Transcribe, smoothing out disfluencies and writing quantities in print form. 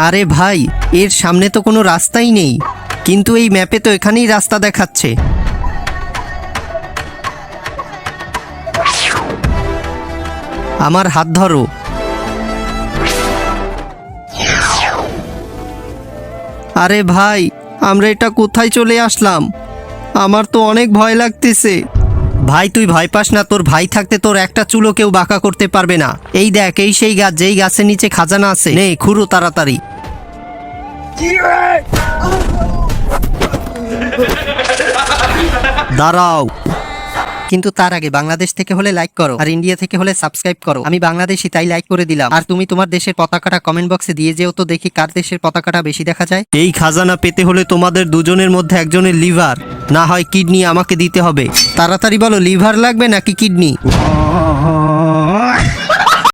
আরে ভাই, এর সামনে তো কোনো রাস্তাই নেই, কিন্তু এই ম্যাপে তো এখানেই রাস্তা দেখাচ্ছে। আমার হাত ধরো। আরে ভাই, আমরা এটা কোথায় চলে আসলাম? আমার তো অনেক ভয় লাগতেছে। ভাই তুই ভয় পাস না, তোর ভাই থাকতে তোর একটা চুলও কেউ বাঁকা করতে পারবে না। এই দেখ, এই সেই গাছ যেই গাছের নিচে খাজানা আছে। নে খুঁড়ো তাড়াতাড়ি। দাঁড়াও। কিন্তু তার আগে বাংলাদেশ থেকে হলে লাইক করো, আর ইন্ডিয়া থেকে হলে সাবস্ক্রাইব করো। আমি বাংলাদেশি, তাই লাইক করে দিলাম। আর তুমি তোমার দেশের পতাকাটা কমেন্ট বক্সে দিয়ে যেও তো, দেখি কার দেশের পতাকাটা বেশি দেখা যায়। এই খাজানা পেতে হলে তোমাদের দুজনের মধ্যে একজনের লিভার না হয় কিডনি আমাকে দিতে হবে। তাড়াতাড়ি বলো, লিভার লাগবে নাকি কিডনি?